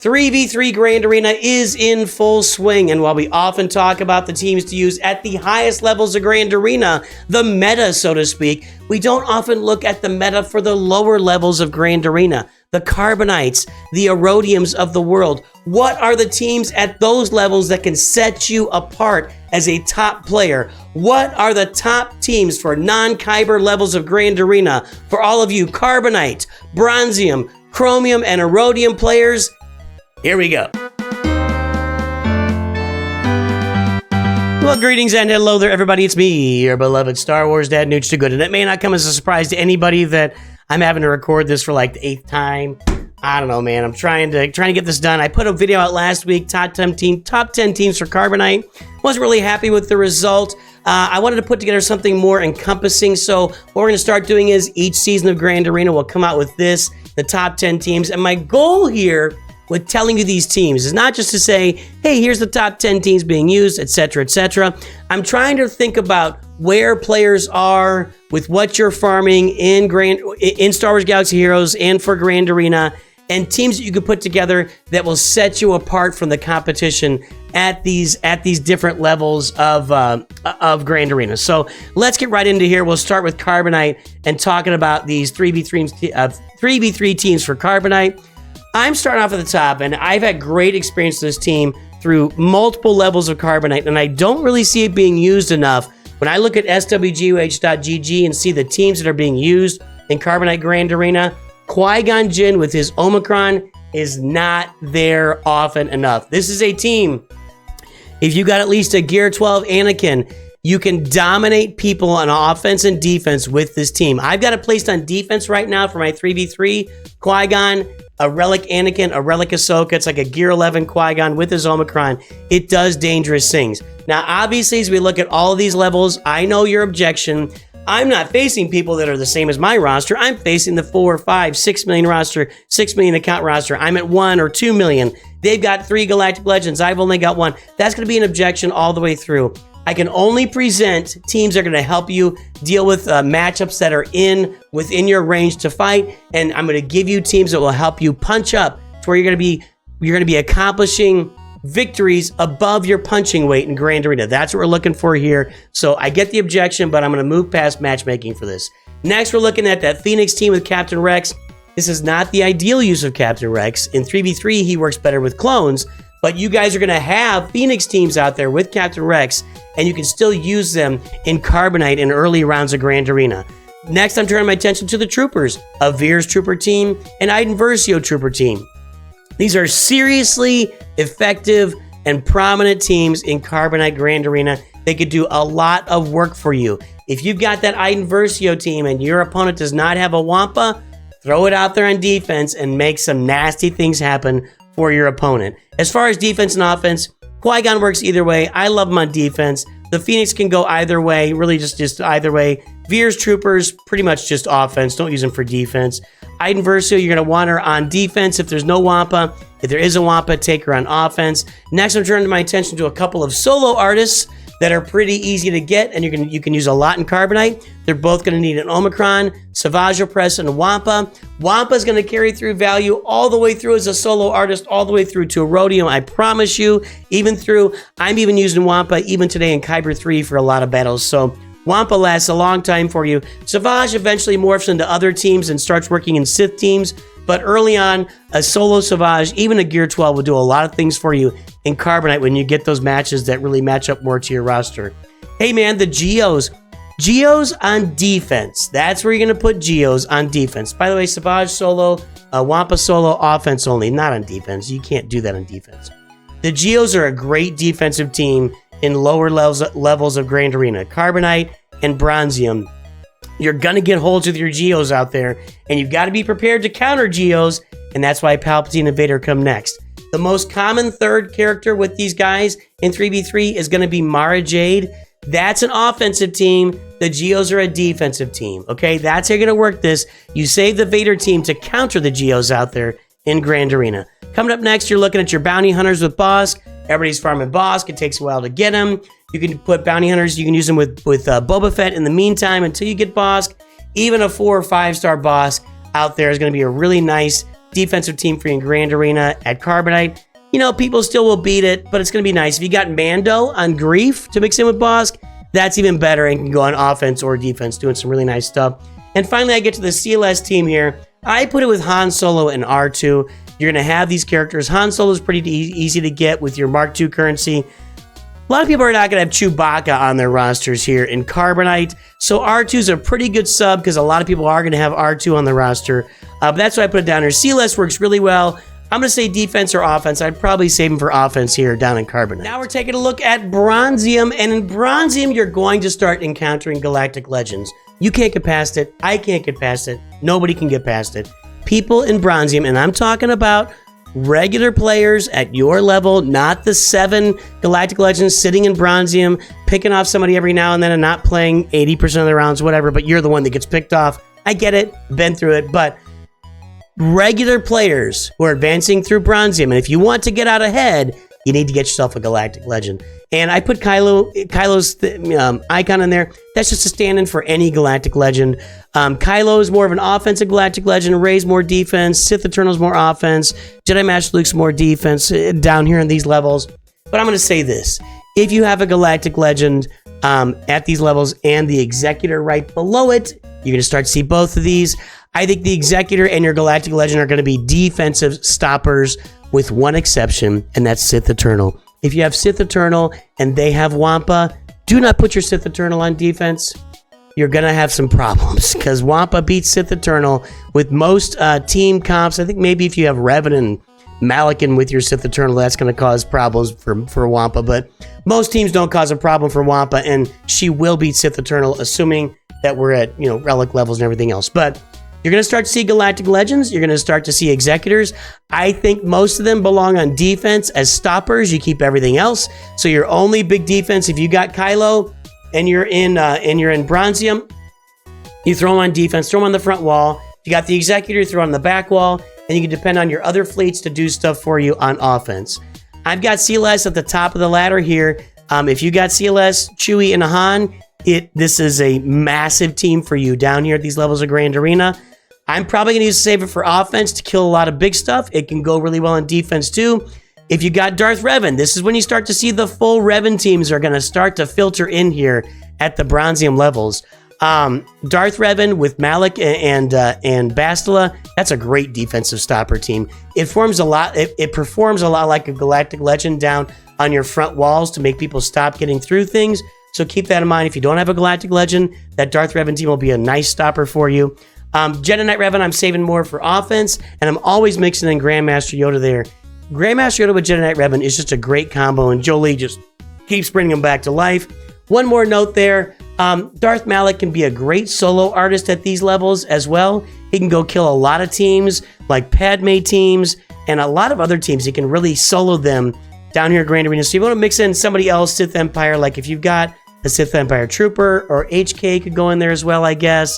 3v3 Grand Arena is in full swing, and while we often talk about the teams to use at the highest levels of Grand Arena, the meta, so to speak, we don't often look at the meta for the lower levels of Grand Arena. The Carbonites, the Aurodiums of the world. What are the teams at those levels that can set you apart as a top player? What are the top teams for non-Kyber levels of Grand Arena for all of you Carbonite, Bronzium, Chromium, and Aurodium players? Here we go. Well, greetings and hello there, everybody. It's me, your beloved Star Wars Dad, Nooch to Good. And it may not come as a surprise to anybody that I'm having to record this for like the 8th time. I don't know, man. I'm trying to get this done. I put a video out last week, top 10 teams for Carbonite. Wasn't really happy with the result. I wanted to put together something more encompassing. So what we're going to start doing is each season of Grand Arena will come out with this, the top 10 teams. And my goal here with telling you these teams is not just to say, hey, here's the top 10 teams being used, etc., etc. I'm trying to think about where players are with what you're farming in Star Wars Galaxy Heroes and for Grand Arena, and teams that you can put together that will set you apart from the competition at these different levels of Grand Arena. So let's get right into here. We'll start with Carbonite and talking about these 3v3 teams for Carbonite. I'm starting off at the top, and I've had great experience with this team through multiple levels of Carbonite, and I don't really see it being used enough. When I look at swgoh.gg and see the teams that are being used in Carbonite Grand Arena, Qui-Gon Jinn with his Omicron is not there often enough. This is a team, if you got at least a Gear 12 Anakin, you can dominate people on offense and defense with this team. I've got it placed on defense right now for my 3v3. Qui-Gon, a Relic Anakin, a Relic Ahsoka. It's like a Gear 11 Qui-Gon with his Omicron. It does dangerous things. Now, obviously, as we look at all of these levels, I know your objection. I'm not facing people that are the same as my roster. I'm facing the 4, 5, 6 million roster, 6 million account roster. I'm at 1 or 2 million. They've got 3 Galactic Legends. I've only got 1. That's going to be an objection all the way through. I can only present teams that are going to help you deal with matchups that are within your range to fight, and I'm going to give you teams that will help you punch up to where you're going to be accomplishing victories above your punching weight in Grand Arena. That's what we're looking for here. So I get the objection, but I'm going to move past matchmaking for this. Next, we're looking at that Phoenix team with Captain Rex. This is not the ideal use of Captain Rex. In 3v3, he works better with clones, but you guys are going to have Phoenix teams out there with Captain Rex, and you can still use them in Carbonite in early rounds of Grand Arena. Next, I'm turning my attention to the Troopers, a Veers Trooper team, and Iden Versio Trooper team. These are seriously effective and prominent teams in Carbonite Grand Arena. They could do a lot of work for you. If you've got that Iden Versio team and your opponent does not have a Wampa, throw it out there on defense and make some nasty things happen for your opponent. As far as defense and offense, Qui-Gon works either way. I love him on defense. The Phoenix can go either way, really just either way. Veers Troopers, pretty much just offense. Don't use them for defense. Iden Versio, you're going to want her on defense if there's no Wampa. If there is a Wampa, take her on offense. Next, I'm turning my attention to a couple of solo artists that are pretty easy to get, and you can use a lot in Carbonite. They're both going to need an Omicron, Savage Opress, and a Wampa. Wampa is going to carry through value all the way through as a solo artist, all the way through to Aurodium. I promise you, I'm even using Wampa even today in Kyber 3 for a lot of battles. So Wampa lasts a long time for you. Savage eventually morphs into other teams and starts working in Sith teams. But early on, a solo Savage, even a Gear 12, will do a lot of things for you in Carbonite when you get those matches that really match up more to your roster. Hey man, the Geos. Geos on defense. That's where you're going to put Geos on defense. By the way, Savage solo, Wampa solo, offense only, not on defense. You can't do that on defense. The Geos are a great defensive team in lower levels of Grand Arena. Carbonite and Bronzium. You're going to get holds with your Geos out there, and you've got to be prepared to counter Geos, and that's why Palpatine and Vader come next. The most common third character with these guys in 3v3 is going to be Mara Jade. That's an offensive team. The Geos are a defensive team, okay? That's how you're going to work this. You save the Vader team to counter the Geos out there in Grand Arena. Coming up next, you're looking at your bounty hunters with Bosk. Everybody's farming Bosk. It takes a while to get them. You can put bounty hunters. You can use them with Boba Fett in the meantime until you get Bosk. Even a 4 or 5 star Bosk out there is going to be a really nice defensive team for you in Grand Arena. At Carbonite, you know, people still will beat it, but it's going to be nice. If you got Mando on Grief to mix in with Bosk, that's even better and can go on offense or defense, doing some really nice stuff. And finally, I get to the CLS team here. I put it with Han Solo and R2. You're going to have these characters. Han Solo is pretty easy to get with your Mark II currency. A lot of people are not going to have Chewbacca on their rosters here in Carbonite. So R2 is a pretty good sub because a lot of people are going to have R2 on the roster. But that's why I put it down here. CLS works really well. I'm going to say defense or offense. I'd probably save him for offense here down in Carbonite. Now we're taking a look at Bronzium. And in Bronzium, you're going to start encountering Galactic Legends. You can't get past it. I can't get past it. Nobody can get past it. People in Bronzium, and I'm talking about regular players at your level, not the 7 Galactic Legends sitting in Bronzium, picking off somebody every now and then and not playing 80% of the rounds, whatever, but you're the one that gets picked off. I get it. Been through it. But regular players who are advancing through Bronzium, and if you want to get out ahead, you need to get yourself a Galactic Legend. And I put Kylo's icon in there. That's just a stand-in for any Galactic Legend. Kylo is more of an offensive Galactic Legend. Rey's more defense. Sith Eternal's more offense. Jedi Master Luke's more defense down here in these levels. But I'm going to say this. If you have a Galactic Legend at these levels and the Executor right below it, you're going to start to see both of these. I think the Executor and your Galactic Legend are going to be defensive stoppers with one exception, and that's Sith Eternal. If you have Sith Eternal and they have Wampa, do not put your Sith Eternal on defense. You're going to have some problems because Wampa beats Sith Eternal with most team comps. I think maybe if you have Revan and Malakin with your Sith Eternal, that's going to cause problems for Wampa. But most teams don't cause a problem for Wampa, and she will beat Sith Eternal, assuming that we're at relic levels and everything else. But you're going to start to see Galactic Legends. You're going to start to see Executors. I think most of them belong on defense as stoppers. You keep everything else. So your only big defense, if you got Kylo and you're in Bronzium, you throw him on defense, throw him on the front wall. If you got the Executor, throw him on the back wall, and you can depend on your other fleets to do stuff for you on offense. I've got CLS at the top of the ladder here. If you got CLS, Chewie, and Han, this is a massive team for you down here at these levels of Grand Arena. I'm probably going to save it for offense to kill a lot of big stuff. It can go really well in defense too. If you got Darth Revan, this is when you start to see the full Revan teams are going to start to filter in here at the Bronzium levels. Darth Revan with Malik and Bastila, that's a great defensive stopper team. It performs a lot like a Galactic Legend down on your front walls to make people stop getting through things. So keep that in mind. If you don't have a Galactic Legend, that Darth Revan team will be a nice stopper for you. Jedi Knight Revan, I'm saving more for offense, and I'm always mixing in Grandmaster Yoda there. Grandmaster Yoda with Jedi Knight Revan is just a great combo, and Jolie just keeps bringing him back to life. One more note there, Darth Malik can be a great solo artist at these levels as well. He can go kill a lot of teams, like Padme teams, and a lot of other teams. He can really solo them down here at Grand Arena. So you want to mix in somebody else, Sith Empire, like if you've got a Sith Empire Trooper, or HK could go in there as well, I guess.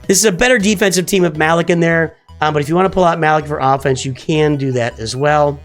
This is a better defensive team with Malik in there, but if you want to pull out Malik for offense, you can do that as well.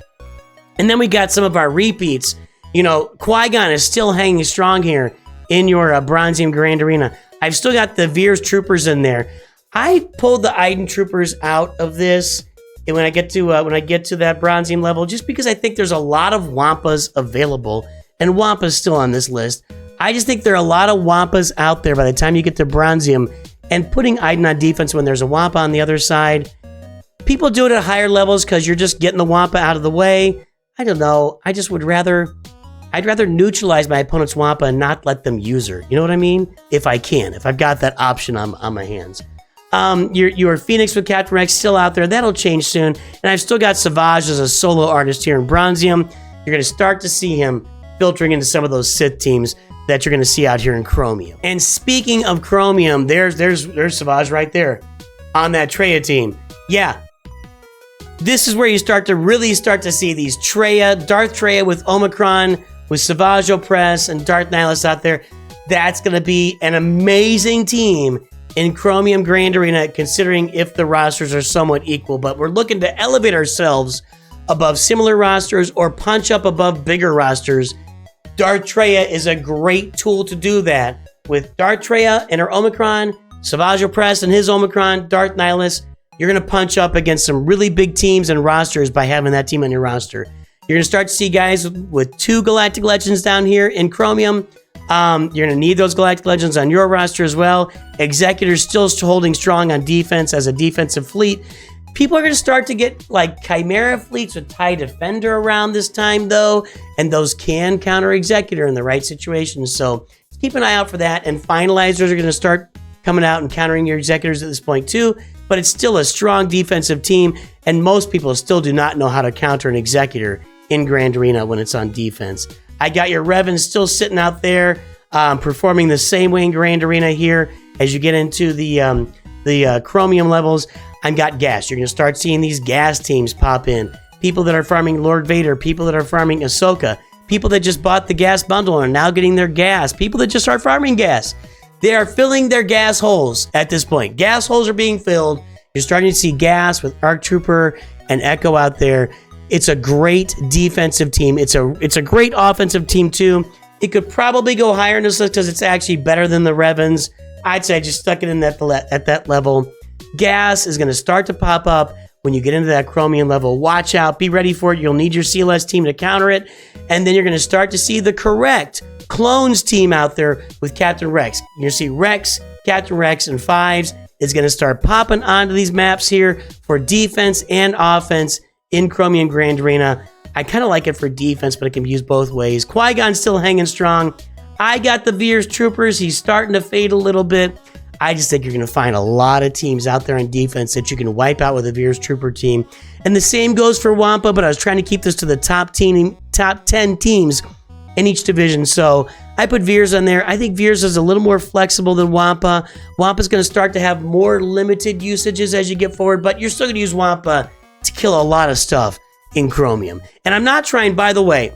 And then we got some of our repeats. Qui-Gon is still hanging strong here in your Bronzium Grand Arena. I've still got the Veers Troopers in there. I pulled the Iden Troopers out of this and when I get to that Bronzium level, just because I think there's a lot of Wampas available, and Wampa's still on this list. I just think there are a lot of Wampas out there by the time you get to Bronzium. And putting Iden on defense when there's a Wampa on the other side, people do it at higher levels because you're just getting the Wampa out of the way. I don't know. I'd rather neutralize my opponent's Wampa and not let them use her. You know what I mean? If I can, if I've got that option on my hands. Your Phoenix with Captain Rex still out there. That'll change soon. And I've still got Savage as a solo artist here in Bronzium. You're going to start to see him filtering into some of those Sith teams that you're going to see out here in Chromium. And speaking of Chromium, there's Savage right there on that Traya team. Yeah, this is where you really start to see these Darth Traya with Omicron, with Savage Opress, and Darth Nihilus out there. That's going to be an amazing team in Chromium Grand Arena, considering if the rosters are somewhat equal. But we're looking to elevate ourselves above similar rosters or punch up above bigger rosters. Darth Traya is a great tool to do that. With Darth Traya and her Omicron, Savage Opress and his Omicron, Darth Nihilus, you're going to punch up against some really big teams and rosters by having that team on your roster. You're going to start to see guys with 2 Galactic Legends down here in Chromium. You're going to need those Galactic Legends on your roster as well. Executors still holding strong on defense as a defensive fleet. People are going to start to get like Chimera fleets with TIE Defender around this time, though, and those can counter Executor in the right situations. So keep an eye out for that. And Finalizers are going to start coming out and countering your Executors at this point, too. But it's still a strong defensive team, and most people still do not know how to counter an Executor in Grand Arena when it's on defense. I got your Revans still sitting out there, performing the same way in Grand Arena here. As you get into the Chromium levels, I've got gas. You're going to start seeing these gas teams pop in. People that are farming Lord Vader, people that are farming Ahsoka, people that just bought the gas bundle and are now getting their gas, people that just start farming gas. They are filling their gas holes at this point. Gas holes are being filled. You're starting to see gas with ARC Trooper and Echo out there. It's a great defensive team. It's a great offensive team, too. It could probably go higher in this list because it's actually better than the Revans. I'd say I just stuck it in at that level. Gas is going to start to pop up when you get into that Chromium level. Watch out. Be ready for it. You'll need your CLS team to counter it. And then you're going to start to see the correct clones team out there with Captain Rex. You're going to see Rex, Captain Rex, and 5s is going to start popping onto these maps here for defense and offense in Chromium Grand Arena. I kind of like it for defense, but it can be used both ways. Qui-Gon's still hanging strong. I got the Veers Troopers. He's starting to fade a little bit. I just think you're going to find a lot of teams out there on defense that you can wipe out with a Veers Trooper team. And the same goes for Wampa, but I was trying to keep this to the top 10 teams in each division. So I put Veers on there. I think Veers is a little more flexible than Wampa. Wampa's going to start to have more limited usages as you get forward, but you're still going to use Wampa to kill a lot of stuff in Chromium. And I'm not trying, by the way,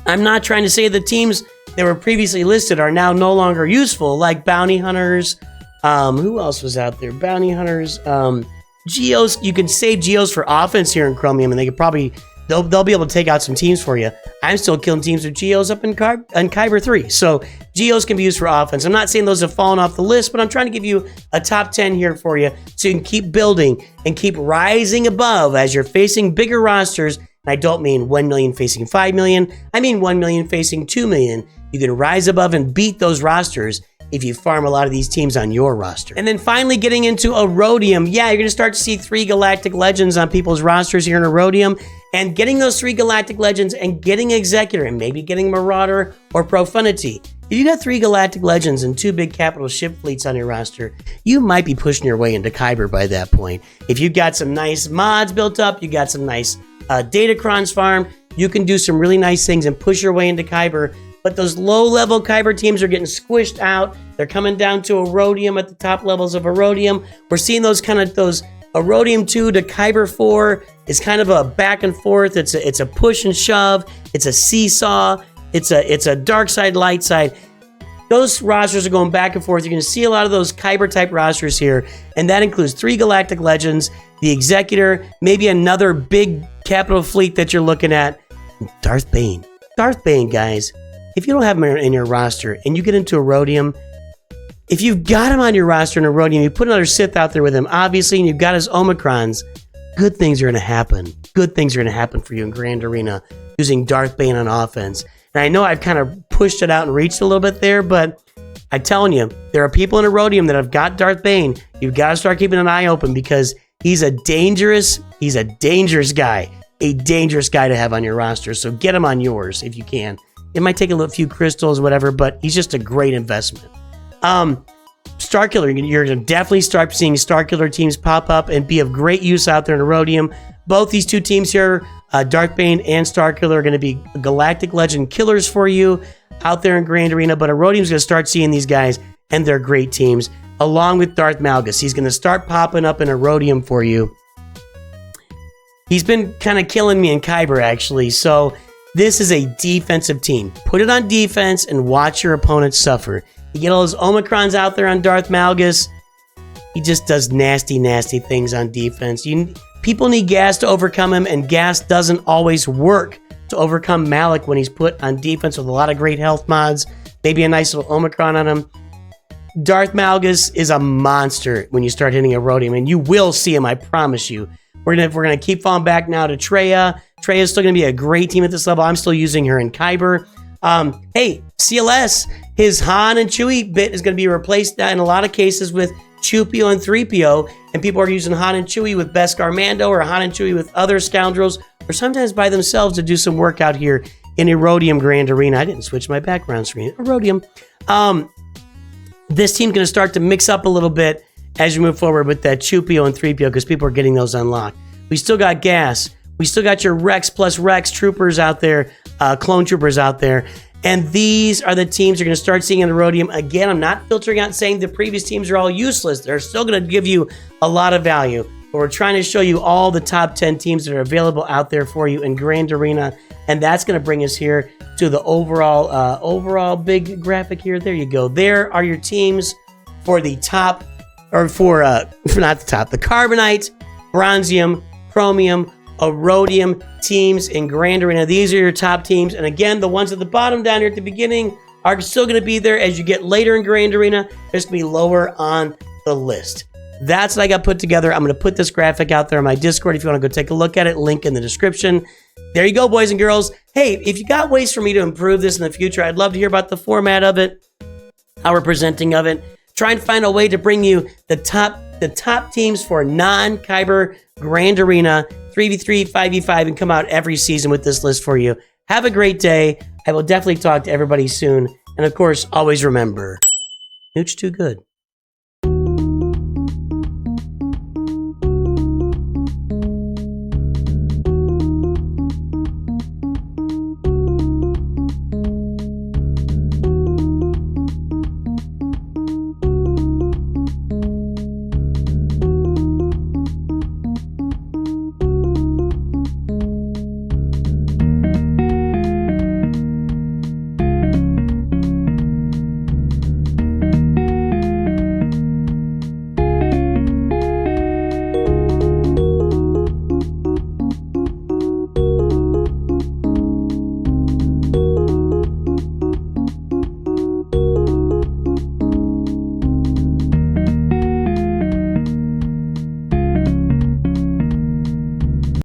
I'm not trying to say the teams that were previously listed are now no longer useful, like Bounty Hunters. Who else was out there? Bounty Hunters. Geos. You can save Geos for offense here in Chromium, and they could probably, they'll be able to take out some teams for you. I'm still killing teams with Geos up in Kyber 3. So Geos can be used for offense. I'm not saying those have fallen off the list, but I'm trying to give you a top 10 here for you so you can keep building and keep rising above as you're facing bigger rosters. And I don't mean 1 million facing 5 million. I mean 1 million facing 2 million. You can rise above and beat those rosters if you farm a lot of these teams on your roster. And then finally getting into Aurodium. Yeah, you're going to start to see 3 Galactic Legends on people's rosters here in Aurodium. And getting those 3 Galactic Legends and getting Executor and maybe getting Marauder or Profanity. If you got 3 Galactic Legends and 2 big capital ship fleets on your roster, you might be pushing your way into Kyber by that point. If you've got some nice mods built up, you got some nice Datacrons farm, you can do some really nice things and push your way into Kyber. But those low-level Kyber teams are getting squished out. They're coming down to Aurodium at the top levels of Aurodium. We're seeing those Aurodium 2 to Kyber 4 is kind of a back and forth. It's a push and shove. It's a seesaw. It's a dark side, light side. Those rosters are going back and forth. You're going to see a lot of those Kyber-type rosters here, and that includes 3 Galactic Legends, the Executor, maybe another big capital fleet that you're looking at, Darth Bane. Darth Bane, guys. If you don't have him in your roster and you get into Aurodium, if you've got him on your roster in Aurodium, you put another Sith out there with him, obviously, and you've got his Omicrons, good things are going to happen. Good things are going to happen for you in Grand Arena using Darth Bane on offense. And I know I've kind of pushed it out and reached a little bit there, but I'm telling you, there are people in Aurodium that have got Darth Bane. You've got to start keeping an eye open because he's a dangerous guy. A dangerous guy to have on your roster. So get him on yours if you can. It might take a few crystals, whatever, but he's just a great investment. Starkiller, you're going to definitely start seeing Starkiller teams pop up and be of great use out there in Aurodium. Both these two teams here, Darth Bane and Starkiller, are going to be Galactic Legend killers for you out there in Grand Arena, but Aurodium's going to start seeing these guys, and they're great teams, along with Darth Malgus. He's going to start popping up in Aurodium for you. He's been kind of killing me in Kyber, actually, so this is a defensive team. Put it on defense and watch your opponent suffer. You get all those Omicrons out there on Darth Malgus. He just does nasty, nasty things on defense. People need gas to overcome him, and gas doesn't always work to overcome Malik when he's put on defense with a lot of great health mods. Maybe a nice little Omicron on him. Darth Malgus is a monster when you start hitting Aurodium, and you will see him, I promise you. We're gonna keep falling back now to Treya. Treya's still gonna be a great team at this level. I'm still using her in Kyber. Hey, CLS, his Han and Chewie bit is gonna be replaced in a lot of cases with 2PO and 3PO, and people are using Han and Chewie with Beskar Mando or Han and Chewie with other scoundrels, or sometimes by themselves to do some work out here in Aurodium Grand Arena. I didn't switch my background screen. Aurodium. This team's going to start to mix up a little bit as you move forward with that 2PO and 3PO because people are getting those unlocked. We still got gas. We still got your Rex plus Rex troopers out there, clone troopers out there. And these are the teams you're going to start seeing in Aurodium. Again, I'm not filtering out and saying the previous teams are all useless. They're still going to give you a lot of value. But we're trying to show you all the top 10 teams that are available out there for you in Grand Arena. And that's going to bring us here to the overall big graphic here. There you go. There are your teams for the top, or for not the top, the Carbonite, Bronzium, Chromium, Aurodium teams in Grand Arena. These are your top teams. And again, the ones at the bottom down here at the beginning are still going to be there as you get later in Grand Arena. They're just going to be lower on the list. That's what I got put together. I'm going to put this graphic out there on my Discord if you want to go take a look at it. Link in the description. There you go, boys and girls. Hey, if you got ways for me to improve this in the future, I'd love to hear about the format of it, how we're presenting of it. Try and find a way to bring you the top teams for non-Kyber Grand Arena 3v3, 5v5, and come out every season with this list for you. Have a great day. I will definitely talk to everybody soon. And of course, always remember, Nooch too good.